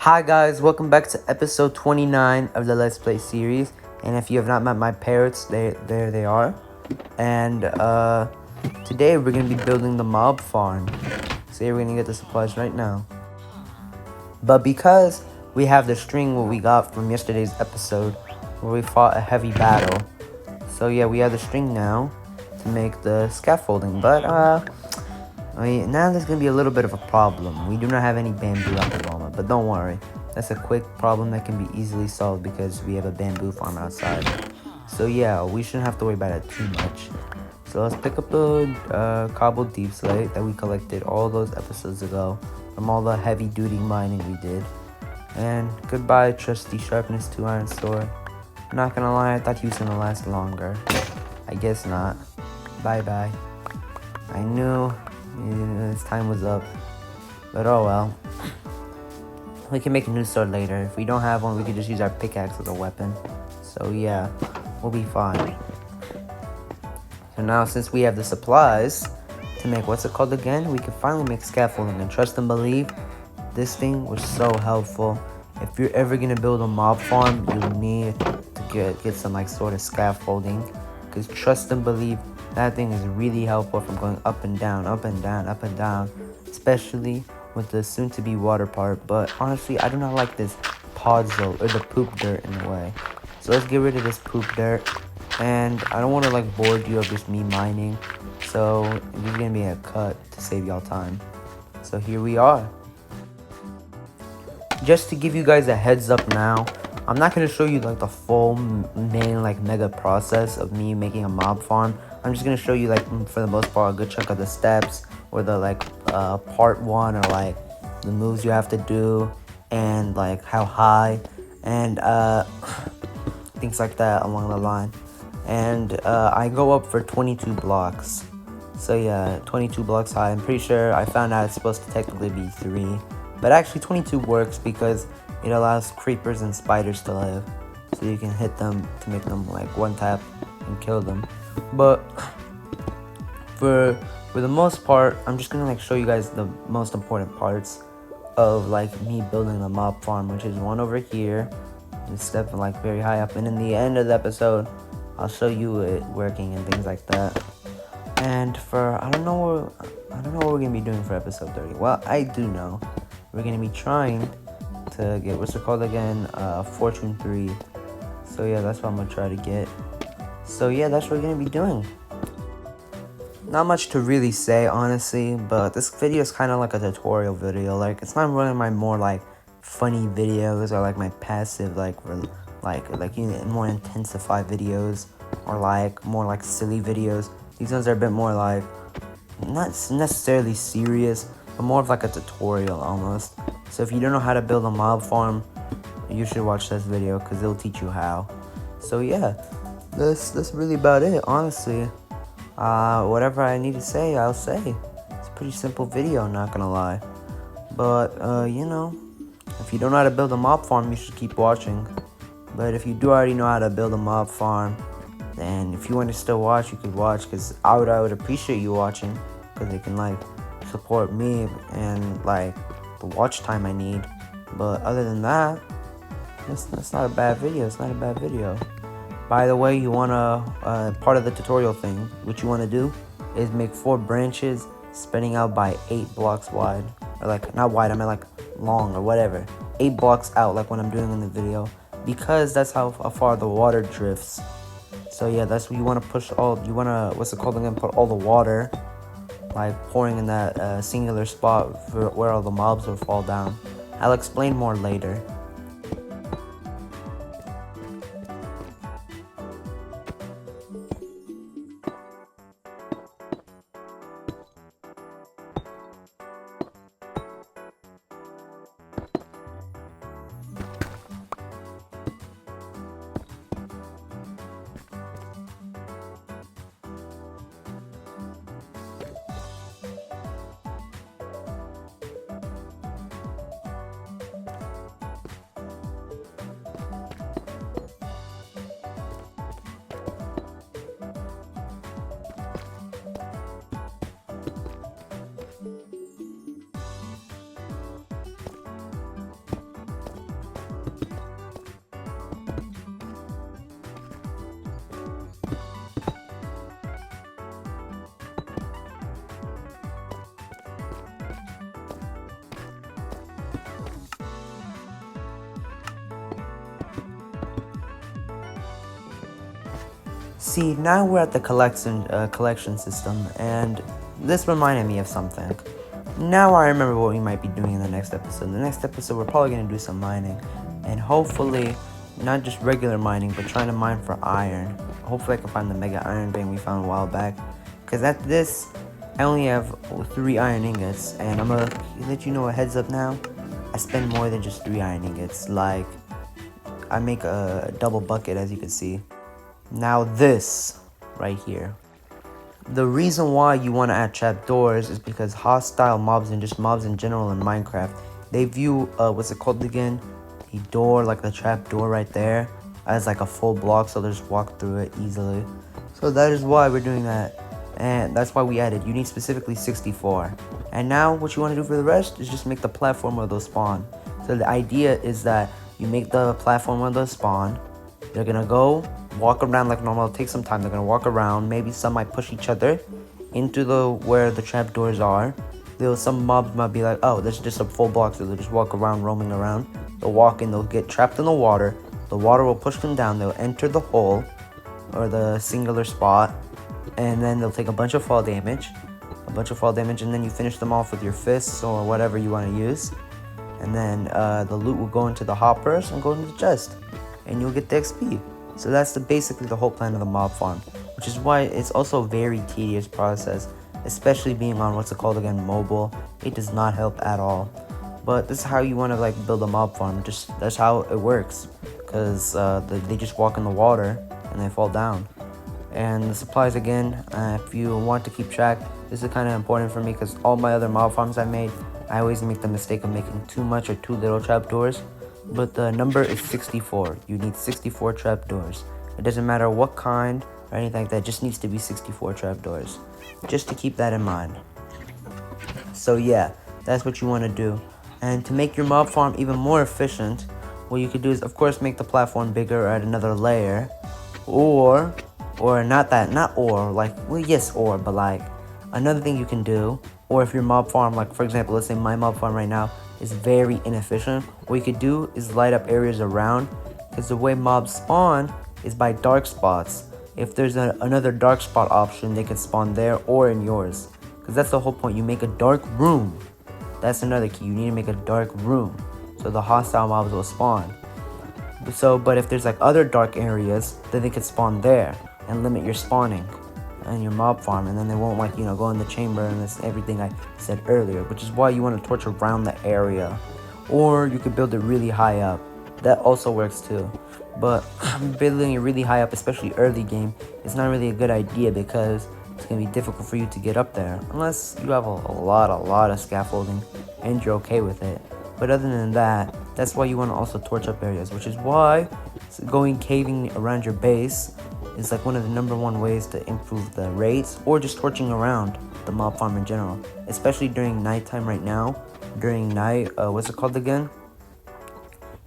Hi guys, welcome back to episode 29 of the Let's Play series. And if you have not met my parrots, there they are. And today we're gonna be building the mob farm. So we're gonna get the supplies right now. But because we have the string what we got from yesterday's episode where we fought a heavy battle. So yeah, we have the string now to make the scaffolding. But now there's gonna be a little bit of a problem. We do not have any bamboo at the moment, but don't worry. That's a quick problem that can be easily solved because we have a bamboo farm outside. So yeah, we shouldn't have to worry about it too much. So let's pick up the cobbled deep slate that we collected all those episodes ago from all the heavy duty mining we did. And goodbye, trusty sharpness 2 iron sword. I'm not gonna lie, I thought he was gonna last longer. I guess not. Bye bye. I knew his time was up, but oh well. We can make a new sword later. If we don't have one, we could just use our pickaxe as a weapon. So yeah, we'll be fine. So now, since we have the supplies to make what's it called again, we can finally make scaffolding. And trust and believe, this thing was so helpful. If you're ever gonna build a mob farm, you need to get some like sort of scaffolding, because trust and believe, that thing is really helpful from going up and down, up and down, up and down, especially with the soon-to-be water part. But honestly, I do not like this podzol or the poop dirt in the way. So let's get rid of this poop dirt. And I don't want to like bore you of just me mining, so this is gonna be a cut to save y'all time. So here we are. Just to give you guys a heads up now, I'm not gonna show you like the full main like mega process of me making a mob farm. I'm just gonna show you like for the most part a good chunk of the steps, or the like part 1, or like the moves you have to do, and like how high, and things like that along the line. And I go up for 22 blocks. So yeah, 22 blocks high. I'm pretty sure I found out it's supposed to technically be 3, but actually 22 works because it allows creepers and spiders to live, so you can hit them to make them like one tap and kill them. But for the most part, I'm just gonna like show you guys the most important parts of like me building the mob farm, which is one over here, the step like very high up, and in the end of the episode I'll show you it working and things like that. And for I don't know what we're gonna be doing for episode 30. Well, I do know we're gonna be trying to get what's it called again, Fortune 3. So yeah, that's what I'm gonna try to get. So yeah, that's what we're gonna be doing. Not much to really say, honestly, but this video is kind of like a tutorial video. Like, it's not really my more like funny videos, or like my passive like you know, more intensified videos, or like more like silly videos. These ones are a bit more like not necessarily serious, but more of like a tutorial almost. So if you don't know how to build a mob farm, you should watch this video because it'll teach you how. So yeah, that's really about it, honestly. Whatever I need to say, I'll say. It's a pretty simple video, not gonna lie. But you know, if you don't know how to build a mob farm, you should keep watching. But if you do already know how to build a mob farm, then if you want to still watch, you could watch, because I would appreciate you watching, because it can like support me and like the watch time I need. But other than that, that's not a bad video. It's not a bad video. By the way, you wanna part of the tutorial thing, what you wanna do is make 4 branches spreading out by 8 blocks wide, or like not wide, I mean like long or whatever, 8 blocks out, like what I'm doing in the video, because that's how far the water drifts. So yeah, that's what you want to push all. You want to what's it called again? Put all the water like pouring in that singular spot for where all the mobs will fall down. I'll explain more later. See, now we're at the collection system, and this reminded me of something. Now I remember what we might be doing in the next episode. In the next episode, we're probably going to do some mining, and hopefully, not just regular mining, but trying to mine for iron. Hopefully I can find the mega iron vein we found a while back, because at this, I only have 3 iron ingots, and I'm going to let you know a heads up now. I spend more than just 3 iron ingots, like, I make a double bucket, as you can see. Now this, right here. The reason why you want to add trapdoors is because hostile mobs and just mobs in general in Minecraft, they view, what's it called again? A door, like the trap door right there, as like a full block, so they'll just walk through it easily. So that is why we're doing that. And that's why we added, you need specifically 64. And now what you want to do for the rest is just make the platform where they'll spawn. So the idea is that you make the platform where they'll spawn. They're gonna go walk around like normal. It'll take some time. They're gonna walk around. Maybe some might push each other into the where the trapdoors are. Some mobs might be like, oh, this is just a full block, so they'll just walk around, roaming around. They'll walk in. They'll get trapped in the water. The water will push them down. They'll enter the hole or the singular spot, and then they'll take a bunch of fall damage, and then you finish them off with your fists or whatever you want to use. And then the loot will go into the hoppers and go into the chest, and you'll get the XP. So that's basically the whole plan of the mob farm, which is why it's also a very tedious process, especially being on what's it called again, mobile. It does not help at all. But this is how you want to like build a mob farm. That's how it works, because they just walk in the water and they fall down. And the supplies again, if you want to keep track, this is kind of important for me because all my other mob farms I made, I always make the mistake of making too much or too little trapdoors. But the number is 64. You need 64 trapdoors. It doesn't matter what kind or anything like that. It just needs to be 64 trapdoors. Just to keep that in mind. So yeah, that's what you want to do. And to make your mob farm even more efficient, what you could do is of course make the platform bigger or add another layer. Or but like another thing you can do, or if your mob farm, like for example, let's say my mob farm right now is very inefficient, what you could do is light up areas around, because the way mobs spawn is by dark spots. If there's another dark spot option, they can spawn there or in yours, because that's the whole point. You make a dark room. That's another key. You need to make a dark room so the hostile mobs will spawn. But if there's like other dark areas, then they could spawn there and limit your spawning and your mob farm, and then they won't go in the chamber and this everything I said earlier, which is why you want to torch around the area. Or you could build it really high up. That also works too. But building it really high up, especially early game, is not really a good idea because it's going to be difficult for you to get up there unless you have a lot of scaffolding and you're okay with it. But other than that, that's why you want to also torch up areas, which is why going caving around your base is like one of the #1 ways to improve the rates, or just torching around the mob farm in general, especially during nighttime right now. During night, what's it called again?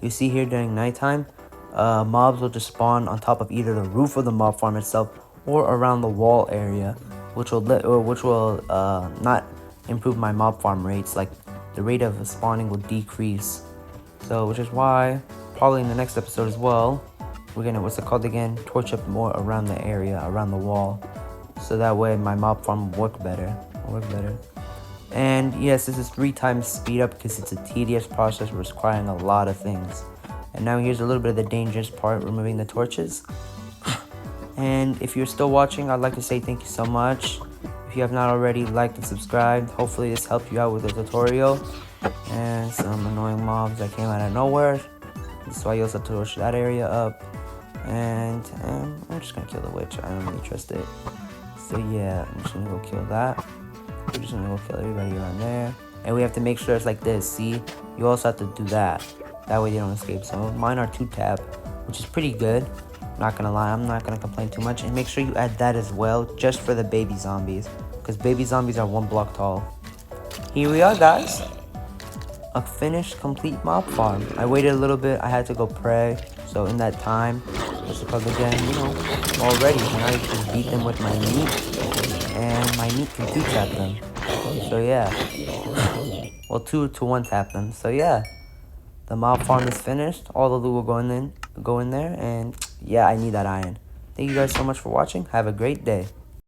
You see here during nighttime, mobs will just spawn on top of either the roof of the mob farm itself or around the wall area, which will not improve my mob farm rates. Like the rate of spawning will decrease. So, which is why probably in the next episode as well, we're gonna torch up more around the area, around the wall, so that way my mob farm will work better. And yes, this is 3 times speed up because it's a tedious process requiring a lot of things. And now here's a little bit of the dangerous part, removing the torches. And if you're still watching, I'd like to say thank you so much. If you have not already, liked and subscribed. Hopefully this helped you out with the tutorial. And some annoying mobs that came out of nowhere. So I also torch that area up. And I'm just gonna kill the witch. I don't really trust it. So yeah, I'm just gonna go kill that. We're just gonna go kill everybody around there. And we have to make sure it's like this. See, you also have to do that. That way they don't escape. So mine are 2-tap, which is pretty good. Not gonna lie, I'm not gonna complain too much. And make sure you add that as well, just for the baby zombies, because baby zombies are 1 block tall. Here we are, guys. A finished, complete mob farm. I waited a little bit. I had to go pray. So in that time, what's it called again? Already. Now you can beat them with my meat, and my meat can 2-tap them. So yeah. Well, 2 to 1-tap them. So yeah. The mob farm is finished. All the loot will go in there, and yeah, I need that iron. Thank you guys so much for watching. Have a great day.